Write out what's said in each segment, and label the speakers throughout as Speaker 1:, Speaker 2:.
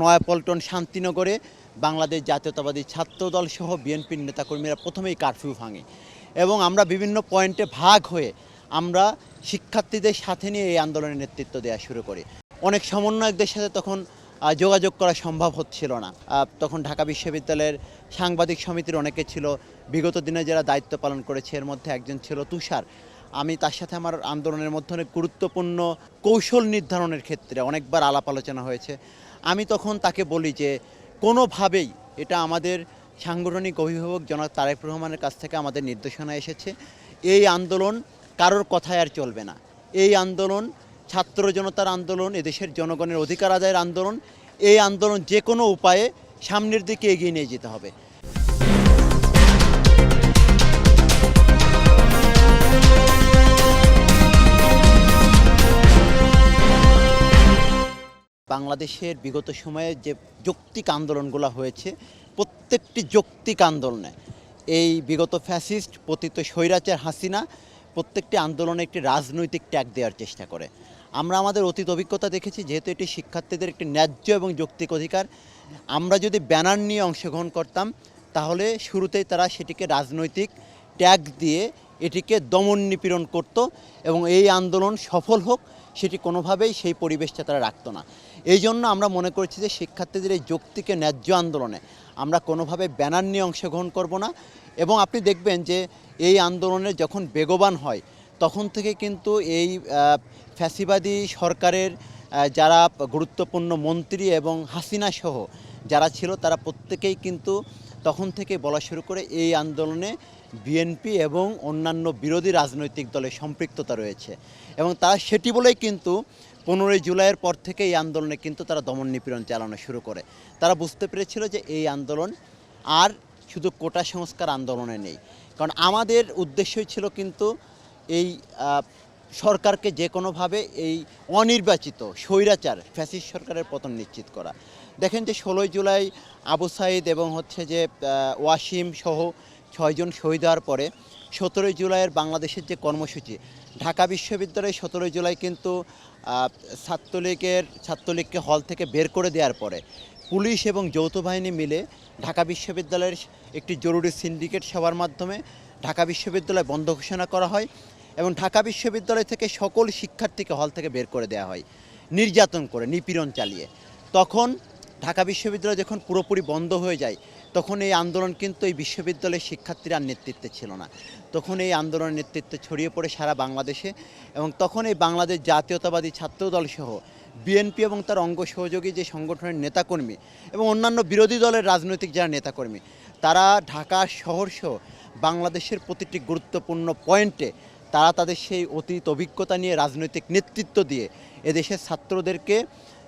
Speaker 1: নয়াপল্টন শান্তিনগরে বাংলাদেশ জাতীয়তাবাদী ছাত্রদল সহ বিএনপির নেতাকর্মীরা প্রথমেই কারফিউ ভাঙে এবং আমরা বিভিন্ন পয়েন্টে ভাগ হয়ে আমরা শিক্ষার্থীদের সাথে নিয়ে এই আন্দোলনের নেতৃত্ব দেওয়া শুরু করি। অনেক সমন্বয়কদের সাথে তখন যোগাযোগ করা সম্ভব হচ্ছিল না। তখন ঢাকা বিশ্ববিদ্যালয়ের সাংবাদিক সমিতির অনেকে ছিল, বিগত দিনে যারা দায়িত্ব পালন করেছে এর মধ্যে একজন ছিল তুষার। আমি তার সাথে আমার আন্দোলনের মধ্যে অনেক গুরুত্বপূর্ণ কৌশল নির্ধারণের ক্ষেত্রে অনেকবার আলাপ আলোচনা হয়েছে। আমি তখন তাকে বলি যে কোনোভাবেই এটা আমাদের সাংগঠনিক অভিভাবক জনাব তারেক রহমানের কাছ থেকে আমাদের নির্দেশনা এসেছে, এই আন্দোলন কারোর কথায় আর চলবে না। এই আন্দোলন ছাত্র জনতার আন্দোলন, এদেশের জনগণের অধিকার আদায়ের আন্দোলন। এই আন্দোলন যে কোনো উপায়ে সামনের দিকে এগিয়ে নিয়ে যেতে হবে। বাংলাদেশের বিগত সময়ে যে যৌক্তিক আন্দোলনগুলো হয়েছে, প্রত্যেকটি যৌক্তিক আন্দোলনে এই বিগত ফ্যাসিস্ট পতিত স্বৈরাচার হাসিনা প্রত্যেকটি আন্দোলনে একটি রাজনৈতিক ট্যাগ দেওয়ার চেষ্টা করে। আমরা আমাদের অতীত অভিজ্ঞতা দেখেছি, যেহেতু এটি শিক্ষার্থীদের একটি ন্যায্য এবং যৌক্তিক অধিকার, আমরা যদি ব্যানার নিয়ে অংশগ্রহণ করতাম তাহলে শুরুতেই তারা সেটিকে রাজনৈতিক ট্যাগ দিয়ে এটিকে দমন নিপীড়ন করত এবং এই আন্দোলন সফল হোক সেটি কোনোভাবেই সেই পরিবেশটা তারা রাখতো না। এই জন্য আমরা মনে করছি যে শিক্ষার্থীদের এই যৌক্তিক ন্যায্য আন্দোলনে আমরা কোনোভাবে ব্যানার নিয়ে অংশগ্রহণ করব না। এবং আপনি দেখবেন যে এই আন্দোলনে যখন বেগবান হয় তখন থেকে কিন্তু এই ফ্যাসিবাদী সরকারের যারা গুরুত্বপূর্ণ মন্ত্রী এবং হাসিনা সহ যারা ছিল তারা প্রত্যেকেই কিন্তু তখন থেকে বলা শুরু করে এই আন্দোলনে বিএনপি এবং অন্যান্য বিরোধী রাজনৈতিক দলের সম্পৃক্ততা রয়েছে এবং তারা সেটি বলেই কিন্তু 15ই জুলাইয়ের পর থেকে এই আন্দোলনে কিন্তু তারা দমন নিপীড়ন চালানো শুরু করে। তারা বুঝতে পেরেছিল যে এই আন্দোলন আর শুধু কোটা সংস্কার আন্দোলনে নেই, কারণ আমাদের উদ্দেশ্যই ছিল কিন্তু এই সরকারকে যে কোনোভাবে এই অনির্বাচিত স্বৈরাচার ফ্যাসিস্ট সরকারের পতন নিশ্চিত করা। দেখেন যে 16ই জুলাই আবু সাইদ এবং যে ওয়াসিম সহ 6 জন শহীদ হওয়ার পরে 17ই জুলাইয়ের বাংলাদেশের যে কর্মসূচি, ঢাকা বিশ্ববিদ্যালয়ে 17ই জুলাই কিন্তু ছাত্রলীগকে হল থেকে বের করে দেওয়ার পরে পুলিশ এবং যৌথ বাহিনী মিলে ঢাকা বিশ্ববিদ্যালয়ের একটি জরুরি সিন্ডিকেট সভার মাধ্যমে ঢাকা বিশ্ববিদ্যালয় বন্ধ ঘোষণা করা হয় এবং ঢাকা বিশ্ববিদ্যালয় থেকে সকল শিক্ষার্থীকে হল থেকে বের করে দেওয়া হয় নির্যাতন করে, নিপীড়ন চালিয়ে। তখন ঢাকা বিশ্ববিদ্যালয় যখন পুরোপুরি বন্ধ হয়ে যায় তখন এই আন্দোলন কিন্তু এই বিশ্ববিদ্যালয়ের শিক্ষার্থীরা নেতৃত্বে ছিল না। তখন এই আন্দোলনের নেতৃত্বে ছড়িয়ে পড়ে সারা বাংলাদেশে এবং তখন এই বাংলাদেশ জাতীয়তাবাদী ছাত্রদল সহ বিএনপি এবং তার অঙ্গ সহযোগী যে সংগঠনের নেতাকর্মী এবং অন্যান্য বিরোধী দলের রাজনৈতিক যারা নেতাকর্মী, তারা ঢাকা শহরসহ বাংলাদেশের প্রতিটি গুরুত্বপূর্ণ পয়েন্টে তারা তাদের সেই অতীত অভিজ্ঞতা নিয়ে রাজনৈতিক নেতৃত্ব দিয়ে এদেশের ছাত্রদেরকে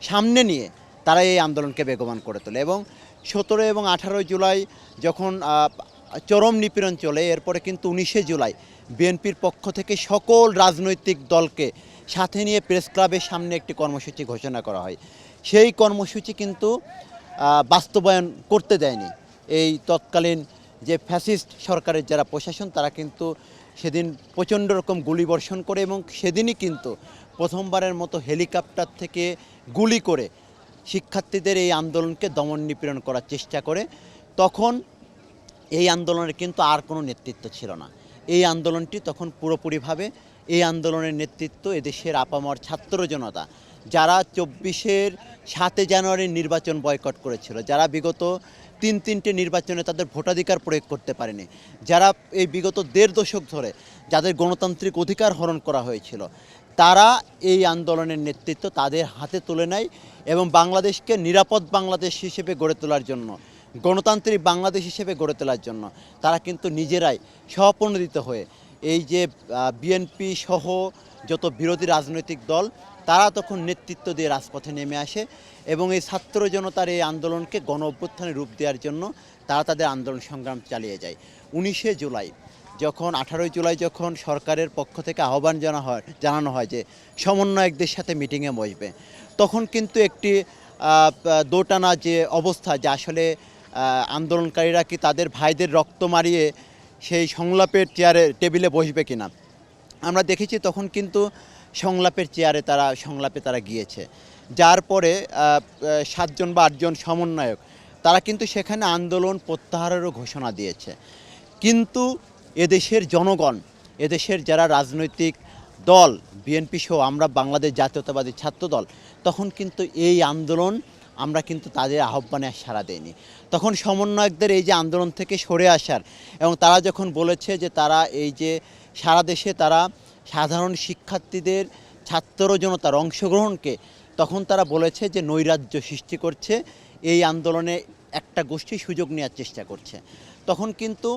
Speaker 1: সামনে নিয়ে তারা এই আন্দোলনকে বেগবান করে তোলে এবং 17 এবং 18 জুলাই যখন চরম নিপীড়ন চলে, এরপরে কিন্তু 19শে জুলাই বিএনপির পক্ষ থেকে সকল রাজনৈতিক দলকে সাথে নিয়ে প্রেস ক্লাবের সামনে একটি কর্মসূচি ঘোষণা করা হয়। সেই কর্মসূচি কিন্তু বাস্তবায়ন করতে দেয়নি এই তৎকালীন যে ফ্যাসিস্ট সরকারের যারা প্রশাসন, তারা কিন্তু সেদিন প্রচণ্ড রকম গুলিবর্ষণ করে এবং সেদিনই কিন্তু প্রথমবারের মতো হেলিকপ্টার থেকে গুলি করে শিক্ষার্থীদের এই আন্দোলনকে দমন নিপীড়ন করার চেষ্টা করে। তখন এই আন্দোলনের কিন্তু আর কোনো নেতৃত্ব ছিল না। এই আন্দোলনটি তখন পুরোপুরিভাবে এই আন্দোলনের নেতৃত্ব এদেশের আপামর ছাত্র জনতা, যারা 24-এর 7 জানুয়ারির নির্বাচন বয়কট করেছিল, যারা বিগত তিনটে নির্বাচনে তাদের ভোটাধিকার প্রয়োগ করতে পারেনি, যারা এই বিগত 1.5 দশক ধরে যাদের গণতান্ত্রিক অধিকার হরণ করা হয়েছিল, তারা এই আন্দোলনের নেতৃত্ব তাদের হাতে তুলে নেয় এবং বাংলাদেশকে নিরাপদ বাংলাদেশ হিসেবে গড়ে তোলার জন্য, গণতান্ত্রিক বাংলাদেশ হিসেবে গড়ে তোলার জন্য তারা কিন্তু নিজেরাই স্বপ্রণোদিত হয়ে এই যে বিএনপি সহ যত বিরোধী রাজনৈতিক দল, তারা তখন নেতৃত্ব দিয়ে রাজপথে নেমে আসে এবং এই ছাত্র জনতার এই আন্দোলনকে গণ অভ্যুত্থানে রূপ দেওয়ার জন্য তারা তাদের আন্দোলন সংগ্রাম চালিয়ে যায়। 19শে জুলাই যখন 18ই জুলাই যখন সরকারের পক্ষ থেকে আহ্বান জানানো হয় যে সমন্বয়কদের সাথে মিটিংয়ে বসবে, তখন কিন্তু একটি দোটানা যে অবস্থা, যে আসলে আন্দোলনকারীরা কি তাদের ভাইদের রক্ত মারিয়ে সেই সংলাপের টেবিলে বসবে কিনা। আমরা দেখেছি তখন কিন্তু সংলাপে তারা গিয়েছে। যার পরে 7জন বা 8জন সমন্বয়ক তারা কিন্তু সেখানে আন্দোলন প্রত্যাহারেরও ঘোষণা দিয়েছে। কিন্তু এদেশের জনগণ, এদেশের যারা রাজনৈতিক দল, বিএনপি সহ আমরা বাংলাদেশ জাতীয়তাবাদী ছাত্রদল, তখন কিন্তু এই আন্দোলন আমরা কিন্তু তাদের আহ্বানে সাড়া দেইনি। তখন সমন্বয়কদের এই যে আন্দোলন থেকে সরে আসার এবং তারা যখন বলেছে যে তারা এই যে সারা দেশে তারা সাধারণ শিক্ষার্থীদের, ছাত্র জনতার অংশগ্রহণকে তখন তারা বলেছে যে নৈরাজ্য সৃষ্টি করছে, এই আন্দোলনে একটা গোষ্ঠী সুযোগ নেওয়ার চেষ্টা করছে। তখন কিন্তু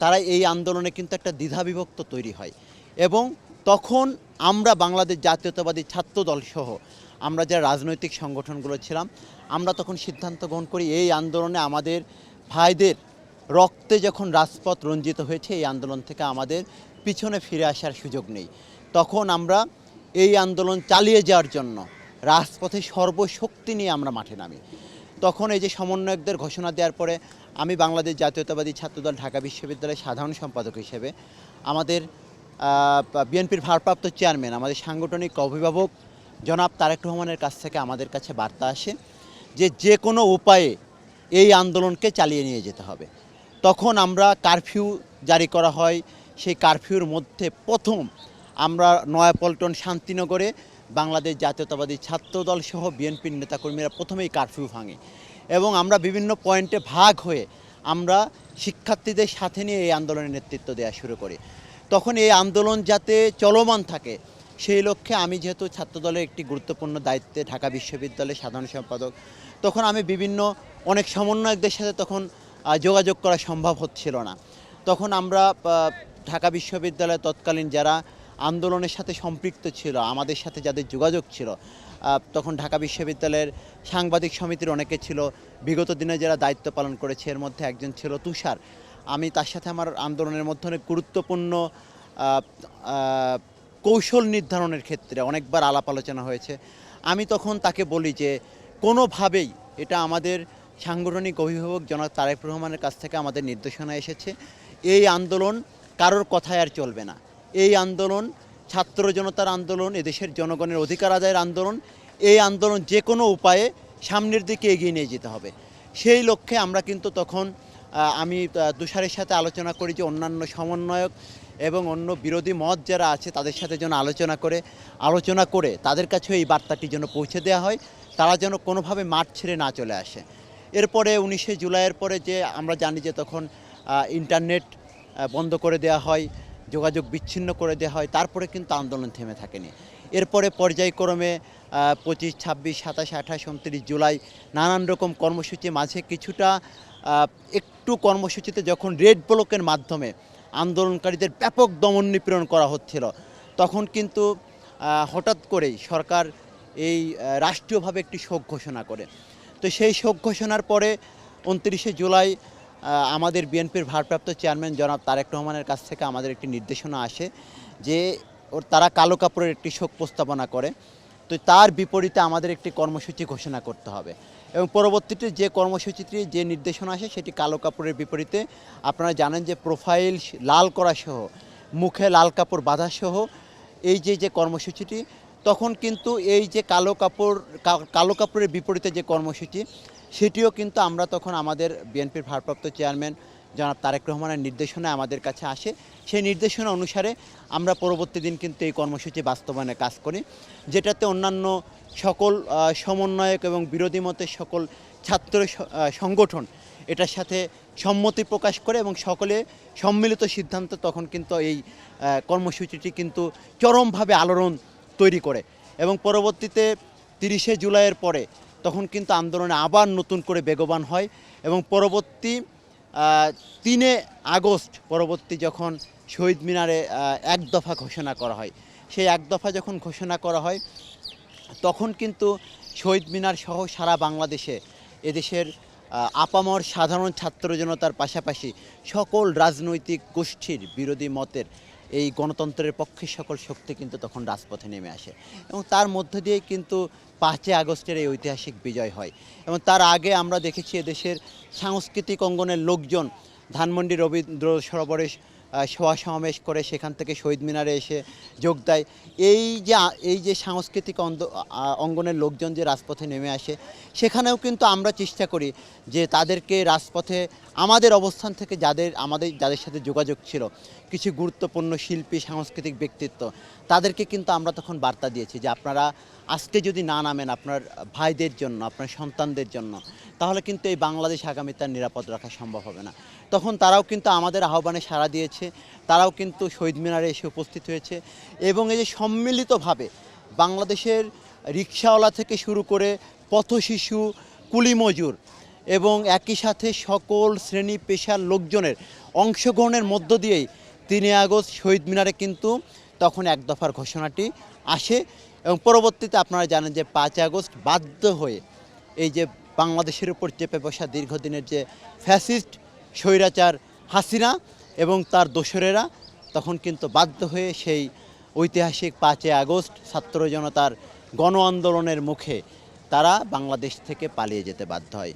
Speaker 1: তারা এই আন্দোলনে কিন্তু একটা দ্বিধাবিভক্ত তৈরি হয় এবং তখন আমরা বাংলাদেশ জাতীয়তাবাদী ছাত্রদল সহ আমরা যারা রাজনৈতিক সংগঠনগুলো ছিলাম, আমরা তখন সিদ্ধান্ত গ্রহণ করি এই আন্দোলনে আমাদের ভাইদের রক্তে যখন রাজপথ রঞ্জিত হয়েছে, এই আন্দোলন থেকে আমাদের পিছনে ফিরে আসার সুযোগ নেই। তখন আমরা এই আন্দোলন চালিয়ে যাওয়ার জন্য রাজপথে সর্বশক্তি নিয়ে আমরা মাঠে নামি। তখন এই যে সমন্বয়কদের ঘোষণা দেওয়ার পরে আমি বাংলাদেশ জাতীয়তাবাদী ছাত্রদল ঢাকা বিশ্ববিদ্যালয়ের সাধারণ সম্পাদক হিসেবে আমাদের বিএনপির ভারপ্রাপ্ত চেয়ারম্যান, আমাদের সাংগঠনিক অভিভাবক জনাব তারেক রহমানের কাছ থেকে আমাদের কাছে বার্তা আসে যে যে কোনো উপায়ে এই আন্দোলনকে চালিয়ে নিয়ে যেতে হবে। তখন আমরা কারফিউ জারি করা হয়। সেই কারফিউর মধ্যে প্রথম আমরা নয়াপল্টন শান্তিনগরে বাংলাদেশ জাতীয়তাবাদী ছাত্রদল সহ বিএনপির নেতাকর্মীরা প্রথমেই কারফিউ ভাঙে এবং আমরা বিভিন্ন পয়েন্টে ভাগ হয়ে আমরা শিক্ষার্থীদের সাথে নিয়ে এই আন্দোলনের নেতৃত্ব দেওয়া শুরু করি। তখন এই আন্দোলন যাতে চলমান থাকে সেই লক্ষ্যে আমি যেহেতু ছাত্রদলের একটি গুরুত্বপূর্ণ দায়িত্বে ঢাকা বিশ্ববিদ্যালয়ের সাধারণ সম্পাদক, তখন আমি অনেক সমন্বয়কদের সাথে তখন যোগাযোগ করা সম্ভব হচ্ছিল না। তখন আমরা ঢাকা বিশ্ববিদ্যালয়ে তৎকালীন যারা আন্দোলনের সাথে সম্পৃক্ত ছিল, আমাদের সাথে যাদের যোগাযোগ ছিল, তখন ঢাকা বিশ্ববিদ্যালয়ের সাংবাদিক সমিতির অনেকে ছিল, বিগত দিনে যারা দায়িত্ব পালন করেছে, এর মধ্যে একজন ছিল তুষার। আমি তার সাথে আমার আন্দোলনের মধ্যে অনেক গুরুত্বপূর্ণ কৌশল নির্ধারণের ক্ষেত্রে অনেকবার আলাপ আলোচনা হয়েছে। আমি তখন তাকে বলি যে কোনোভাবেই, এটা আমাদের সাংগঠনিক অভিভাবক জনাব তারেক রহমানের কাছ থেকে আমাদের নির্দেশনা এসেছে, এই আন্দোলন কারোর কথায় আর চলবে না। এই আন্দোলন ছাত্র জনতার আন্দোলন, এদেশের জনগণের অধিকার আদায়ের আন্দোলন। এই আন্দোলন যে কোনো উপায়ে সামনের দিকে এগিয়ে নিয়ে যেতে হবে। সেই লক্ষ্যে আমরা কিন্তু তখন আমি তুষারের সাথে আলোচনা করি যে অন্যান্য সমন্বয়ক এবং অন্য বিরোধী মত যারা আছে তাদের সাথে যেন আলোচনা করে তাদের কাছেও এই বার্তাটি যেন পৌঁছে দেওয়া হয়, তারা যেন কোনোভাবে মাঠ ছেড়ে না চলে আসে। এরপরে 19শে জুলাইয়ের পরে যে আমরা জানি যে তখন ইন্টারনেট বন্ধ করে দেওয়া হয়, যোগাযোগ বিচ্ছিন্ন করে দেওয়া হয়, তারপরে কিন্তু আন্দোলন থেমে থাকেনি। এরপরে পর্যায়ক্রমে 25, 26, 27, 28, 29 জুলাই নানান রকম কর্মসূচি, মাঝে কিছুটা একটু কর্মসূচিতে যখন রেড ব্লকের মাধ্যমে আন্দোলনকারীদের ব্যাপক দমন নিপীড়ন করা হচ্ছিল, তখন কিন্তু হঠাৎ করেই সরকার এই রাষ্ট্রীয়ভাবে একটি শোক ঘোষণা করে। তো সেই শোক ঘোষণার পরে 29শে জুলাই আমাদের বিএনপির ভারপ্রাপ্ত চেয়ারম্যান জনাব তারেক রহমানের কাছ থেকে আমাদের একটি নির্দেশনা আসে যে তারা কালো কাপড়ের একটি শোক প্রস্তাবনা করে। তো তার বিপরীতে আমাদের একটি কর্মসূচি ঘোষণা করতে হবে এবং পরবর্তীতে যে কর্মসূচিটি, যে নির্দেশনা আসে সেটি কালো কাপড়ের বিপরীতে, আপনারা জানেন যে প্রোফাইল লাল করা সহ, মুখে লাল কাপড় বাঁধা সহ এই যে কর্মসূচিটি, তখন কিন্তু এই যে কালো কাপড়ের বিপরীতে যে কর্মসূচি, সেটিও কিন্তু আমরা তখন আমাদের বিএনপির ভারপ্রাপ্ত চেয়ারম্যান জনাব তারেক রহমানের নির্দেশনায় আমাদের কাছে আসে। সেই নির্দেশনা অনুসারে আমরা পরবর্তী দিন কিন্তু এই কর্মসূচি বাস্তবায়নে কাজ করি, যেটাতে অন্যান্য সকল সমন্বয়ক এবং বিরোধী মতের সকল ছাত্র সংগঠন এটার সাথে সম্মতি প্রকাশ করে এবং সকলে সম্মিলিত সিদ্ধান্ত তখন কিন্তু এই কর্মসূচিটি কিন্তু চরমভাবে আলোড়ন তৈরি করে এবং পরবর্তীতে 30শে জুলাইয়ের পরে তখন কিন্তু আন্দোলনে আবার নতুন করে বেগবান হয় এবং পরবর্তী 3 আগস্ট পরবর্তী যখন শহীদ মিনারে এক দফা ঘোষণা করা হয়, সেই এক দফা যখন ঘোষণা করা হয় তখন কিন্তু শহীদ মিনার সহ সারা বাংলাদেশে এদেশের আপামর সাধারণ ছাত্র জনতার পাশাপাশি সকল রাজনৈতিক গোষ্ঠীর বিরোধী মতের এই গণতন্ত্রের পক্ষে সকল শক্তি কিন্তু তখন রাজপথে নেমে আসে এবং তার মধ্য দিয়েই কিন্তু 5 আগস্টের এই ঐতিহাসিক বিজয় হয়। এবং তার আগে আমরা দেখেছি এদেশের সাংস্কৃতিক অঙ্গনের লোকজন ধানমন্ডি রবীন্দ্র সরোবরে সভা সমাবেশ করে সেখান থেকে শহীদ মিনারে এসে যোগ দেয়। এই যে সাংস্কৃতিক অঙ্গনের লোকজন যে রাজপথে নেমে আসে, সেখানেও কিন্তু আমরা চেষ্টা করি যে তাদেরকে রাজপথে আমাদের অবস্থান থেকে যাদের সাথে যোগাযোগ ছিল, কিছু গুরুত্বপূর্ণ শিল্পী, সাংস্কৃতিক ব্যক্তিত্ব, তাদেরকে কিন্তু আমরা তখন বার্তা দিয়েছি যে আপনারা আজকে যদি না নামেন আপনার ভাইদের জন্য, আপনার সন্তানদের জন্য, তাহলে কিন্তু এই বাংলাদেশ আগামীতে আর নিরাপদ রাখা সম্ভব হবে না। তখন তারাও কিন্তু আমাদের আহ্বানে সাড়া দিয়েছে, তারাও কিন্তু শহীদ মিনারে এসে উপস্থিত হয়েছে এবং এই যে সম্মিলিতভাবে বাংলাদেশের রিকশাওয়ালা থেকে শুরু করে পথশিশু, কুলি মজুর এবং একই সাথে সকল শ্রেণী পেশার লোকজনের অংশগ্রহণের মধ্য দিয়েই 3 আগস্ট শহীদ মিনারে কিন্তু তখন এক দফার ঘোষণাটি আসে এবং পরবর্তীতে আপনারা জানেন যে 5 আগস্ট বাধ্য হয়ে এই যে বাংলাদেশের উপর চেপে বসা দীর্ঘদিনের যে ফ্যাসিস্ট স্বৈরাচার হাসিনা এবং তার দোসরেরা তখন কিন্তু বাধ্য হয়ে সেই ঐতিহাসিক 5 আগস্ট ছাত্র জনতার গণ আন্দোলনের মুখে তারা বাংলাদেশ থেকে পালিয়ে যেতে বাধ্য হয়।